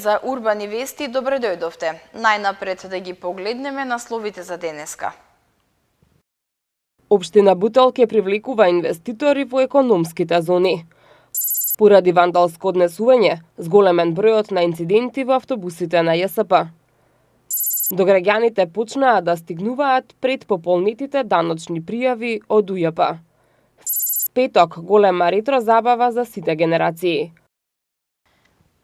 за Урбани вести, добре дојдовте. Најнапред да ги погледнеме насловите за денеска. Општина Бутел ќе привлекува инвеститори во економските зони. Поради вандалско однесување, зголемен бројот на инциденти во автобусите на ЈСП. До граѓаните почнаа да стигнуваат пред пополнетите даночни пријави од УЈП. Петок, голема ретро забава за сите генерации.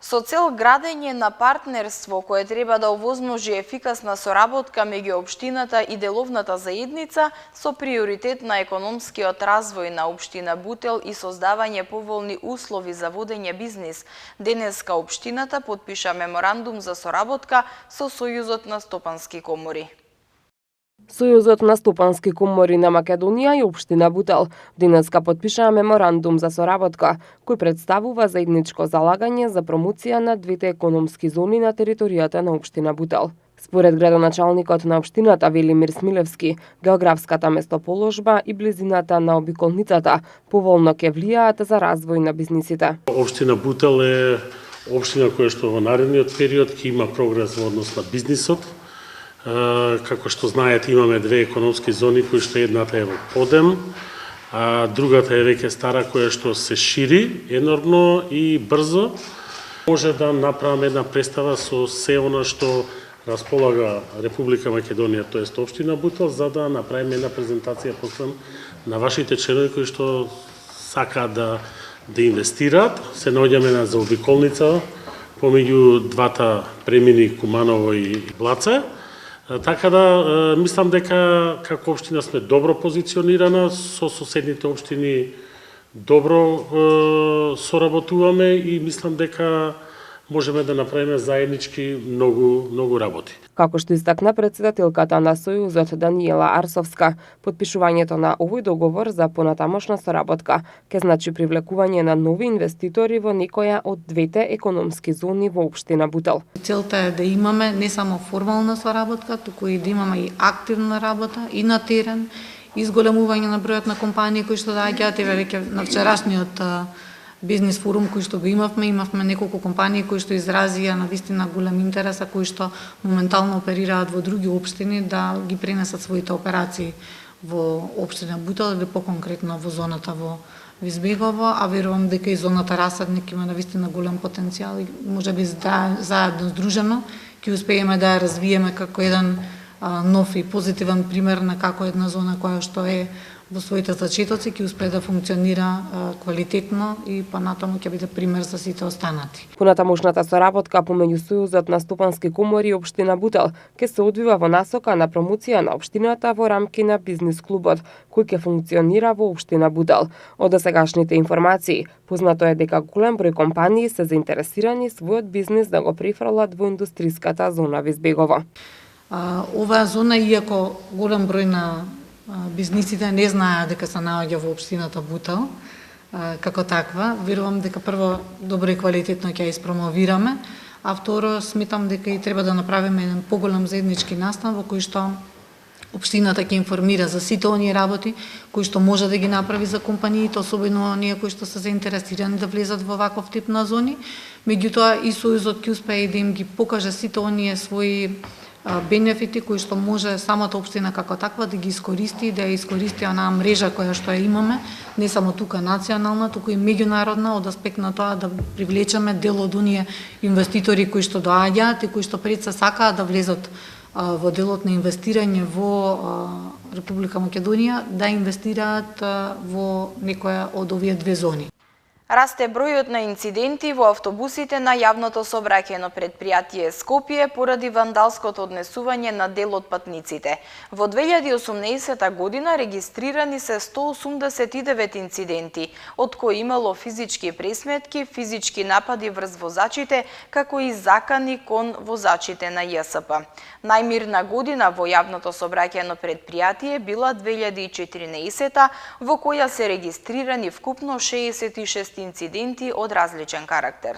Со цел градење на партнерство кое треба да овозможи ефикасна соработка меѓу општината и деловната заедница со приоритет на економскиот развој на општина Бутел и создавање поволни услови за водење бизнис, денеска општината потпиша меморандум за соработка со Сојузот на стопански комори. Сојузот на стопански комори на Македонија и општина Бутел денеска потпишаа меморандум за соработка, кој представува заедничко залагање за промоција на двете економски зони на територијата на општина Бутел. Според градоначалникот на општината Велимир Смилевски, географската местоположба и близината на обиколницата поволно ќе влијаат за развој на бизнисите. Општина Бутел е општина која што во наредниот период ќе има прогрес во однос на бизнисот. Како што знаете, имаме две економски зони, кои што едната е во Подем, а другата е веќе стара, која што се шири енормно и брзо. Може да направиме една представа со се она што располага Република Македонија, тоест општина Бутел, за да направиме една презентација после на вашите членови кои што сакаат да инвестираат. Се наоѓаме на заобиколница помеѓу двата премини Куманово и Блаце. Така да, мислам дека како општина сме добро позиционирана, со соседните општини добро соработуваме и мислам дека можеме да направиме заеднички многу работи. Како што истакна председателката на Сојузот Даниела Арсовска, потпишувањето на овој договор за понатамошна соработка ќе значи привлекување на нови инвеститори во некоја од двете економски зони во општина Бутел. Целта е да имаме не само формална соработка, туку и да имаме и активна работа и на терен, и зголемување на бројот на компании кои што доаѓаат. Веќе на вчерашниот бизнес форум кој што го имавме неколку компании кои што изразија на вистина голем интерес, а кои што моментално оперираат во други општини да ги пренесат своите операции во општина Бутел или поконкретно во зоната во Визбегово, а верувам дека и зоната Расадник има на вистина голем потенцијал и можеби заедно здружено ќе успееме да ја развиеме како еден нов и позитивен пример на како една зона која што е во своите зачетоци ќе успее да функционира квалитетно и понатаму ќе биде пример за сите останати. Понатамошната соработка помеѓу Сојузот на стопански комори и општина Бутел ќе се одвива во насока на промоција на општината во рамки на бизнис клубот, кој ќе функционира во општина Бутел. Од досегашните информации, познато е дека голем број компании се заинтересирани својот бизнис да го префрлат во индустриската зона Визбегово. Оваа зона, иако голем број на бизнисите не знаеа дека се наоѓа во општината Бутел како таква, верувам дека прво добро и квалитетно ќе ја испромовираме, а второ сметам дека и треба да направиме еден поголем заеднички настан во кој што општината ќе информира за сите оние работи кои што може да ги направи за компаниите, особено оние кои што се заинтересирани да влезат во ваков тип на зони. Меѓутоа и Сојузот ќе успее да им ги покаже сите оние своји бенефити кои што може самата општина како таква да ги искористи, да ја искористи онаа мрежа која што ја имаме, не само тука национална, туку и меѓународна, од аспект на тоа да привлечеме дел од оние инвеститори кои што доаѓаат и кои што пред се сакаат да влезат во делот на инвестирање во Република Македонија, да инвестираат во некоја од овие две зони. Расте бројот на инциденти во автобусите на јавното сообраќајно предпријатие Скопје поради вандалското однесување на дел од патниците. Во 2018 година регистрирани се 189 инциденти, од кои имало физички пресметки, физички напади врз возачите, како и закани кон возачите на ЈСП. Најмирна година во јавното сообраќајно предпријатие била 2014, во која се регистрирани вкупно 66 инциденти од различен карактер.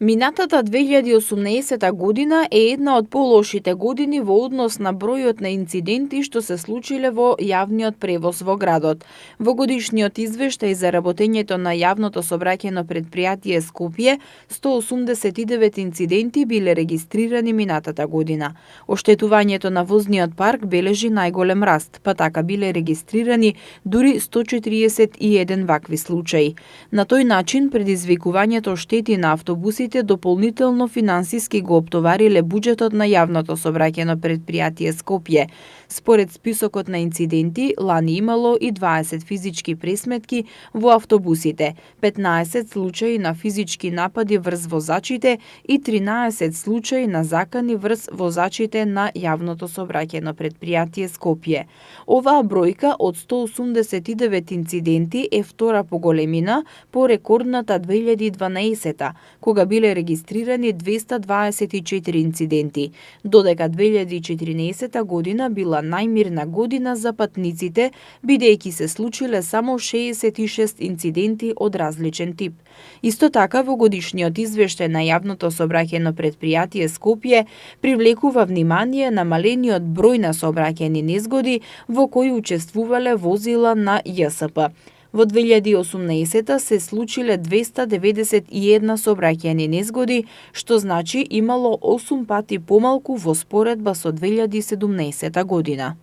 Минатата 2018 година е една од полошите години во однос на бројот на инциденти што се случиле во јавниот превоз во градот. Во годишниот извештај за работењето на јавното сообраќајно предпријатие Скопје, 189 инциденти биле регистрирани минатата година. Оштетувањето на возниот парк бележи најголем раст, па така биле регистрирани дури 141 вакви случаи. На тој начин предизвикувањето штети на автобусите дополнително финансиски го оптовариле буџетот на јавното сообраќајно предпријатие Скопје. Според списокот на инциденти, лани имало и 20 физички пресметки во автобусите, 15 случаи на физички напади врз возачите и 13 случаи на закани врз возачите на јавното сообраќајно предпријатие Скопје. Оваа бројка од 189 инциденти е втора по големина по рекордната 2012, кога биле регистрирани 224 инциденти, додека 2014 година била најмирна година за патниците, бидејќи се случиле само 66 инциденти од различен тип. Исто така, во годишниот извештај на јавното сообраќајно предпријатие Скопје привлекува внимание намалениот број на сообраќајни незгоди во кои учествувале возила на ЈСП. Во 2018 се случиле 291 сообраќајни незгоди, што значи имало 8 пати помалку во споредба со 2017 година.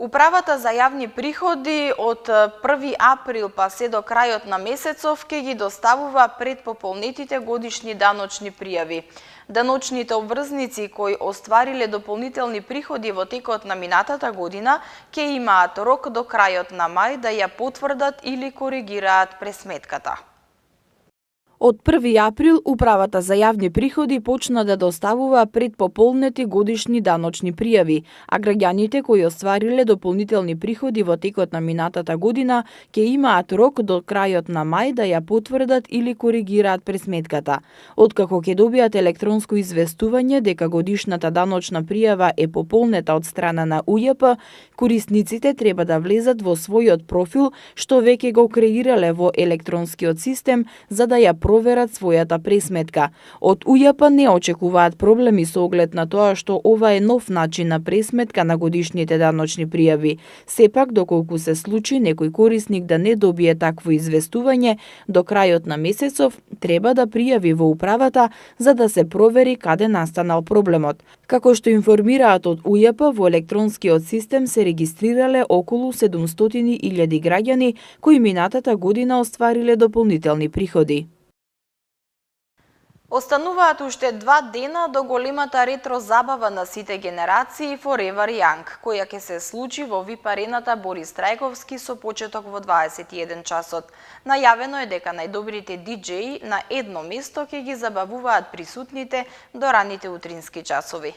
Управата за јавни приходи од 1 април па се до крајот на месецов ќе ги доставува предпополнетите годишни даночни пријави. Даночните обврзници кои оствариле дополнителни приходи во текот на минатата година ќе имаат рок до крајот на мај да ја потврдат или коригираат пресметката. Од 1 април Управата за јавни приходи почна да доставува предпополнети годишни даночни пријави, а граѓаните кои оствариле дополнителни приходи во текот на минатата година ќе имаат рок до крајот на мај да ја потврдат или коригираат пресметката. Откако ќе добијат електронско известување дека годишната даночна пријава е пополнета од страна на УЈП, корисниците треба да влезат во својот профил што веќе го креирале во електронскиот систем за да ја проверат својата пресметка. Од УЈП не очекуваат проблеми со оглед на тоа што ова е нов начин на пресметка на годишните даночни пријави. Сепак, доколку се случи некој корисник да не добие такво известување, до крајот на месецов треба да пријави во управата за да се провери каде настанал проблемот. Како што информираат од УЈП, во електронскиот систем се регистрирале околу 700.000 граѓани кои минатата година оствариле дополнителни приходи. Остануваат уште 2 дена до големата ретро забава на сите генерации Forever Young, која ќе се случи во VIP арената Борис Трајковски со почеток во 21 часот. Најавено е дека најдобрите диџеи на едно место ќе ги забавуваат присутните до раните утрински часови.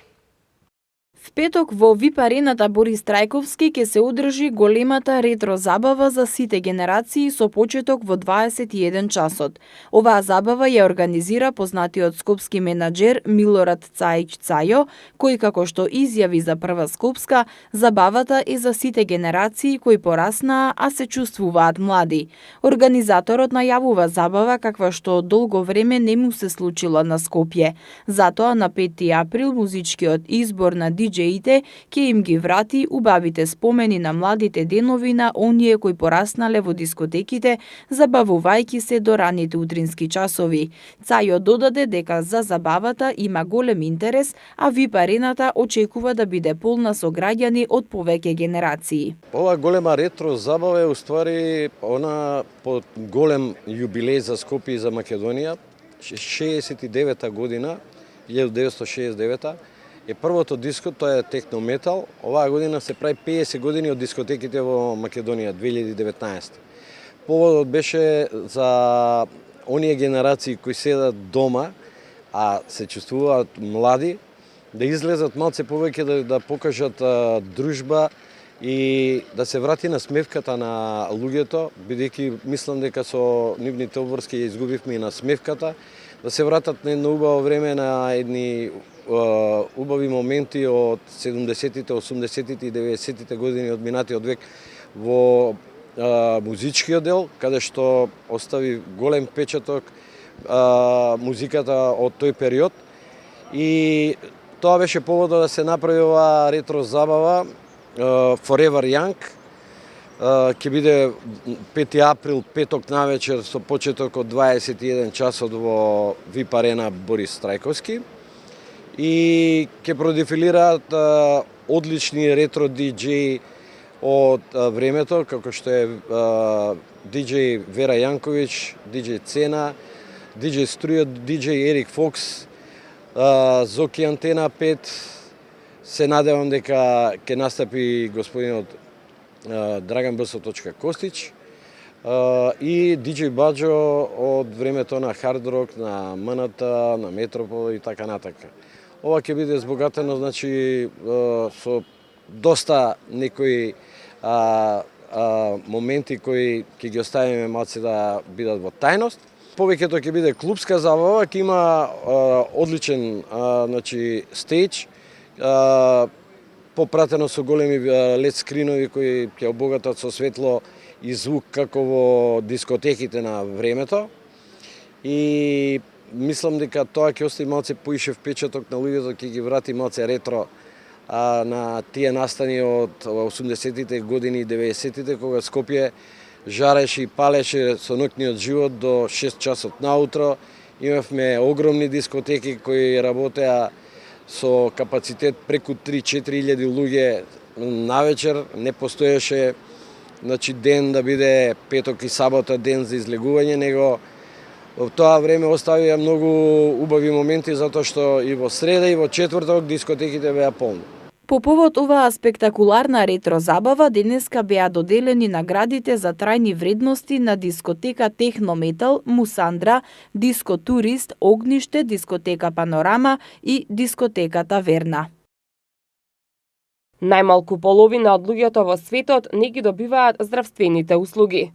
В петок во VIP арената Борис Трајковски ќе се одржи големата ретро забава за сите генерации со почеток во 21 часот. Оваа забава ја организира познатиот скопски менаџер Милорад Цајич Цајо, кој како што изјави за Прва Скопска, забавата е за сите генерации кои пораснаа, а се чувствуваат млади. Организаторот најавува забава каква што долго време не му се случила на Скопје. Затоа на 5 април музичкиот избор на диџеите ќе им ги врати убавите спомени на младите денови на оние кои пораснале во дискотеките, забавувајќи се до раните утрински часови. Цајо додаде дека за забавата има голем интерес, а VIP арената очекува да биде полна со граѓани од повеќе генерации. Ова голема ретро забава е уствари она под голем јубилеј за Скопје и за Македонија. 69-та година, 1969 е првото диско, тоа е техно метал. Оваа година се прави 50 години од дискотеките во Македонија, 2019. Поводот беше за оние генерации кои седат дома, а се чувствуваат млади, да излезат малце повеќе да покажат дружба и да се врати на смевката на луѓето, бидејќи мислам дека со нивните обврски ја изгубивме и на смевката, да се вратат на едно убаво време, на едни убави моменти од 70-тите, 80-тите и 90-тите години од минатиот век во музичкиот дел, каде што остави голем печаток музиката од тој период. И тоа беше поводот да се направи оваа ретро забава Forever Young. Ќе биде 5 април, петок навечер со почеток од 21 часот во VIP Арена Борис Трајковски. И ќе продефилираат одлични ретро диџеи од времето, како што е диџеј Вера Јанковиќ, диџеј Цена, диџеј Струја, диџеј Ерик Фокс, Зоки Антена 5. Се надевам дека ќе настапи господинот Драган Костич и диџеј Баџо од времето на Хард Рок, на МНТ, на Метропол и така натака. Ова ќе биде збогатено, значи, со доста некои моменти кои ќе ги оставиме малце да бидат во тајност. Повеќето ќе биде клубска забава, ќе има одличен значи стејдж, попратено со големи лед скринови кои ќе обогатат со светло и звук како во дискотеките на времето. И мислам дека тоа ќе остави малце поише впечаток на луѓето, ќе ги врати малце ретро на тие настани од 80-тите години и 90-тите, кога Скопје жареше и палеше со ноќниот живот до 6 часот наутро. Имавме огромни дискотеки кои работеа со капацитет преку 3-4 илјади луѓе навечер. Не постоеше, значи, ден да биде петок и сабота ден за излегување, него во тоа време оставија многу убави моменти, затоа што и во среда и во четврток дискотеките беа полни. По повод оваа спектакуларна ретро забава, денеска беа доделени наградите за трајни вредности на дискотека Техно Метал, Мусандра, Диско Турист, Огниште, дискотека Панорама и дискотеката Верна. Најмалку половина од луѓето во светот не ги добиваат здравствените услуги.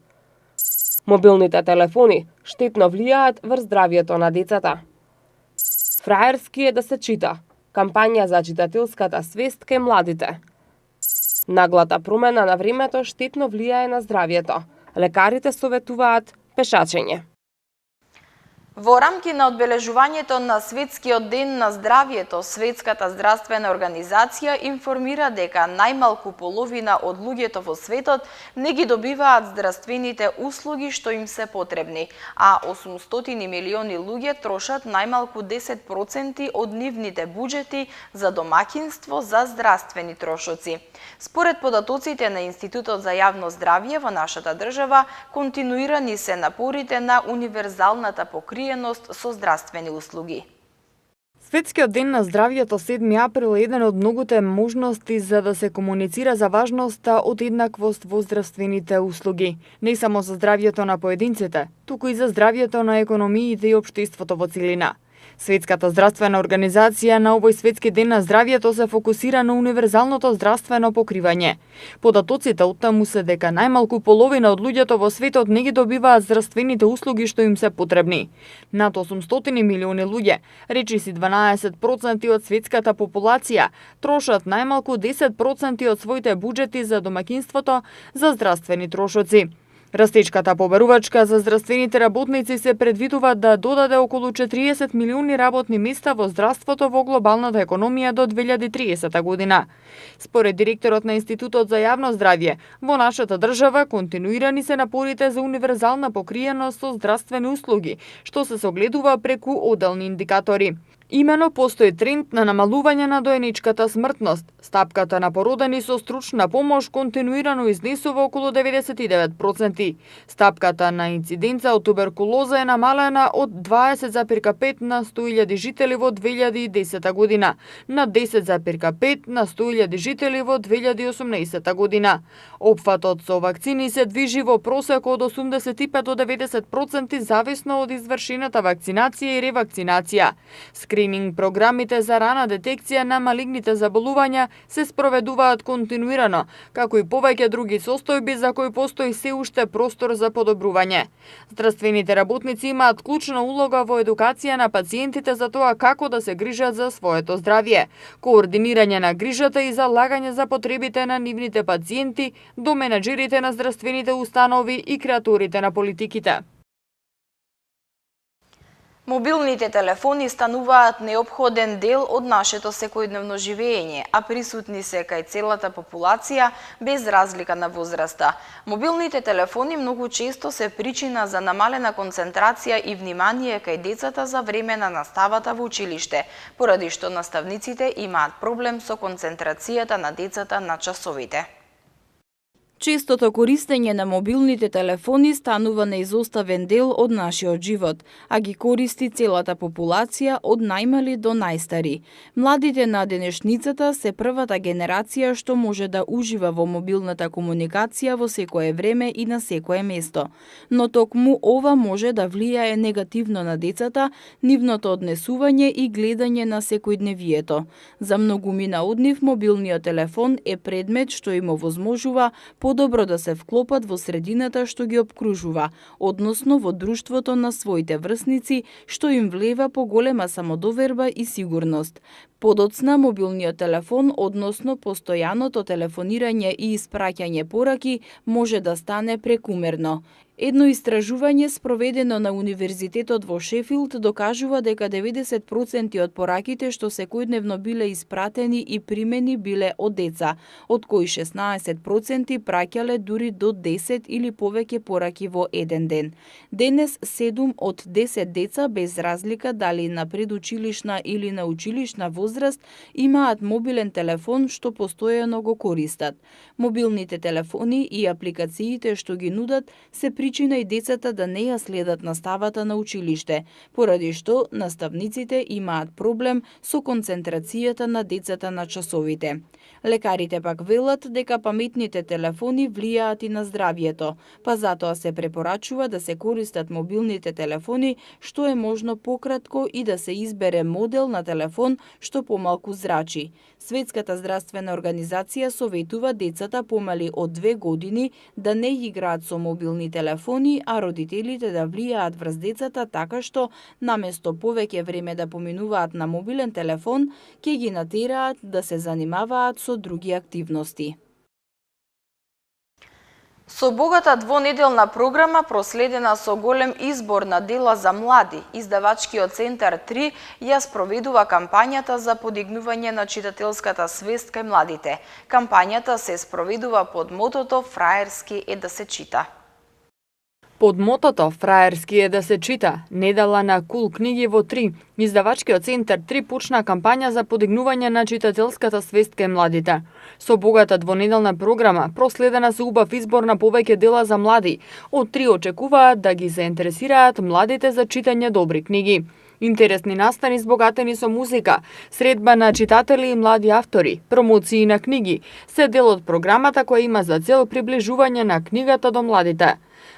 Мобилните телефони штетно влијаат врз здравјето на децата. Фраерски е да се чита. Кампања за читателската свест кај младите. Наглата промена на времето штетно влијае на здравјето. Лекарите советуваат пешачење. Во рамки на одбележувањето на Светскиот ден на здравјето, Светската здравствена организација информира дека најмалку половина од луѓето во светот не ги добиваат здравствените услуги што им се потребни, а 800 милиони луѓе трошат најмалку 10% од нивните буџети за домаќинство за здравствени трошоци. Според податоците на Институтот за јавно здравје во нашата држава, континуирани се напорите на универзалната покриеност со здравствени услуги. Светскиот ден на здравјето 7 април е еден од многуте можности за да се комуницира за важноста од еднаквост во здравствените услуги, не само за здравјето на поединците, туку и за здравјето на економиите и општеството во целина. Светската здравствена организација на овој Светски ден на здравјето се фокусира на универзалното здравствено покривање. Податоците оттаму се дека најмалку половина од луѓето во светот не ги добиваат здравствените услуги што им се потребни. Над 800 милиони луѓе, речиси 12% од светската популација, трошат најмалку 10% од своите буџети за домаќинството за здравствени трошоци. Растечката побарувачка за здравствените работници се предвидува да додаде околу 40 милиони работни места во здравството во глобалната економија до 2030 година. Според директорот на Институтот за јавно здравје, во нашата држава континуирани се напорите за универзална покриеност со здравствени услуги, што се согледува преку одделни индикатори. Имено постои тренд на намалување на доеничката смртност. Стапката на породени со стручна помош континуирано изнесува околу 99%. Стапката на инциденца од туберкулоза е намалена од 20,5 на 100.000 жители во 2010 година на 10,5 на 100.000 жители во 2018 година. Опфатот со вакцини се движи во просек од 85 до 90% зависно од извршената вакцинација и ревакцинација. Скрининг програмите за рана детекција на малигните заболувања се спроведуваат континуирано, како и повеќе други состојби за кои постои се уште простор за подобрување. Здравствените работници имаат клучна улога во едукација на пациентите за тоа како да се грижат за своето здравје, координирање на грижата и залагање за потребите на нивните пациенти до менаџерите на здравствените установи и креаторите на политиките. Мобилните телефони стануваат неопходен дел од нашето секојдневно живење, а присутни се кај целата популација без разлика на возраста. Мобилните телефони многу често се причина за намалена концентрација и внимание кај децата за време на наставата во училиште, поради што наставниците имаат проблем со концентрацијата на децата на часовите. Честото користење на мобилните телефони станува неизоставен дел од нашиот живот, а ги користи целата популација од најмали до најстари. Младите на денешницата се првата генерација што може да ужива во мобилната комуникација во секое време и на секое место. Но токму ова може да влијае негативно на децата, нивното однесување и гледање на секојдневието. За многумина од нив мобилниот телефон е предмет што им овозможува подобро да се вклопат во средината што ги обкружува, односно во друштвото на своите врсници, што им влева поголема самодоверба и сигурност. Подоцна, мобилниот телефон, односно постојаното телефонирање и испраќање пораки, може да стане прекумерно. Едно истражување спроведено на Универзитетот во Шефилд докажува дека 90% од пораките што секојдневно биле испратени и примени биле од деца, од кои 16% праќале дури до 10 или повеќе пораки во еден ден. Денес 7 од 10 деца, без разлика дали на предучилишна или на училишна возраст, имаат мобилен телефон што постојано го користат. Мобилните телефони и апликациите што ги нудат се причина и децата да не ја следат наставата на училиште, поради што наставниците имаат проблем со концентрацијата на децата на часовите. Лекарите пак велат дека паметните телефони влијаат и на здравјето, па затоа се препорачува да се користат мобилните телефони што е можно пократко и да се избере модел на телефон што помалку зрачи. Светската здравствена организација советува децата помали од 2 години да не играат со мобилни телефони, а родителите да влијаат врз децата така што наместо повеќе време да поминуваат на мобилен телефон, ќе ги натераат да се занимаваат со други активности. Со богата двонеделна програма, проследена со голем избор на дела за млади, Издавачкиот центар 3 ја спроведува кампањата за подигнување на читателската свест кај младите. Кампањата се спроведува под мотото "Фраерски е да се чита". Под мотото "Фраерски е да се чита", недела на кул книги во 3, Издавачкиот центар 3 почна кампања за подигнување на читателската свест кај младите. Со богата двонеделна програма, проследена со убав избор на повеќе дела за млади, од 3 очекуваат да ги заинтересираат младите за читање добри книги. Интересни настани збогатени со музика, средба на читатели и млади автори, промоции на книги, се дел од програмата која има за цел приближување на книгата до младите.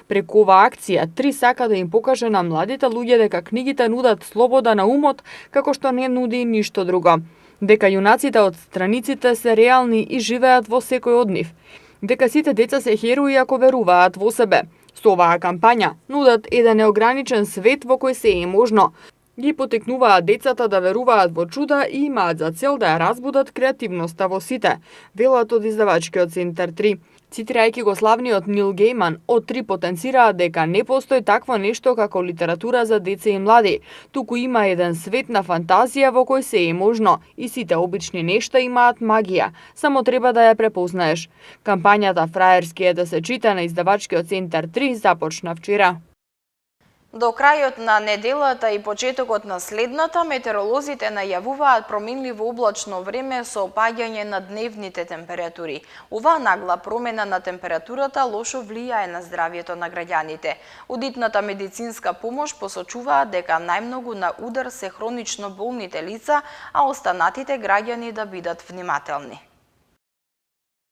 Преку оваа акција, 3 сака да им покаже на младите луѓе дека книгите нудат слобода на умот, како што не нуди ништо друго. Дека јунаците од страниците се реални и живеат во секој од нив. Дека сите деца се херои ако веруваат во себе. Со оваа кампања нудат еден неограничен свет во кој се е можно. Ги потекнуваат децата да веруваат во чуда и имаат за цел да ја разбудат креативноста во сите, велат од Издавачкиот центар 3. Цитирајќи го славниот Нил Гейман, од 3 потенцираат дека не постои такво нешто како литература за деца и млади, туку има еден свет на фантазија во кој се е можно и сите обични нешта имаат магија, само треба да ја препознаеш. Кампањата "Фраерски е да се чита" на Издавачкиот центар 3 започна вчера. До крајот на неделата и почетокот на следната, метеоролозите најавуваат променливо облачно време со опаѓање на дневните температури. Оваа нагла промена на температурата лошо влијае на здравјето на граѓаните. Одитната медицинска помош посочуваат дека најмногу на удар се хронично болните лица, а останатите граѓани да бидат внимателни.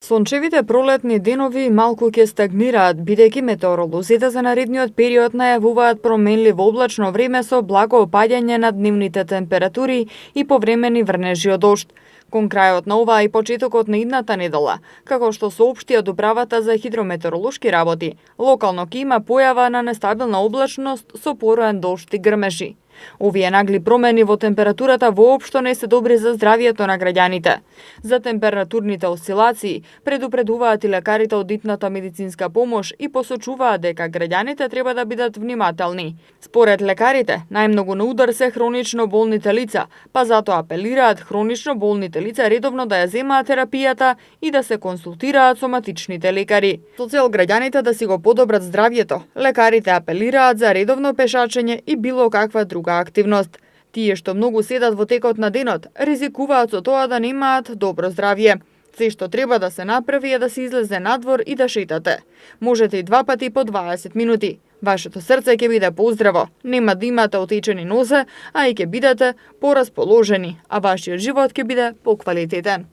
Сончевите пролетни денови малку ќе стагнираат, бидејќи метеоролозите за наредниот период најавуваат променливо облачно време со благо опаѓање на дневните температури и повремени врнежи од дожд. Кон крајот на оваа и почетокот на идната недела, како што соопшти од управата за хидрометеоролошки работи, локално ќе има појава на нестабилна облачност со пороен дожд и грмежи. Овие нагли промени во температурата воопшто не се добри за здравието на граѓаните. За температурните осцилации предупредуваат и лекарите од итната медицинска помош и посочуваат дека граѓаните треба да бидат внимателни. Според лекарите, најмногу на удар се хронично болните лица, па затоа апелираат хронично болните лица редовно да ја земаат терапијата и да се консултираат со матичните лекари. Со цел граѓаните да си го подобрат здравието, лекарите апелираат за редовно пешачење и било каква друга активност. Тие што многу седат во текот на денот, ризикуваат со тоа да немаат добро здравје. Се што треба да се направи е да се излезе надвор и да шетате. Можете и 2 пати по 20 минути. Вашето срце ќе биде поздраво, нема да имате отечени нозе, а и ќе бидете порасположени, а вашиот живот ќе биде поквалитетен.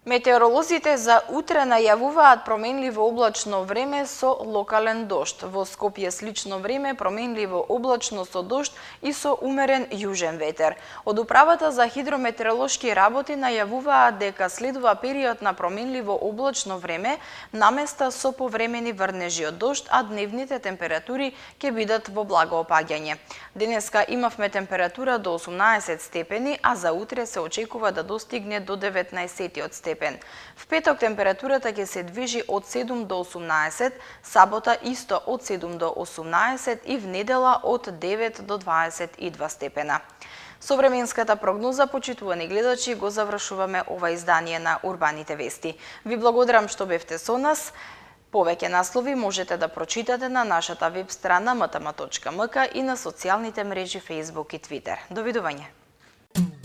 Метеоролозите за утре најавуваат променливо облачно време со локален дожд. Во Скопје слично време, променливо облачно со дожд и со умерен јужен ветер. Од управата за хидрометеоролошки работи најавуваат дека следува период на променливо облачно време, наместа со повремени врнежи од дожд, а дневните температури ќе бидат во благо опаѓање. Денеска имавме температура до 18 степени, а за утре се очекува да достигне до 19 степени. В петок температурата ќе се движи од 7 до 18, сабота исто од 7 до 18 и в недела од 9 до 22 степена. Со временската прогноза, почитувани гледачи, го завршуваме ова издание на Урбаните вести. Ви благодарам што бевте со нас. Повеќе наслови можете да прочитате на нашата веб страна mtm.mk и на социјалните мрежи Facebook и Twitter. Довидување!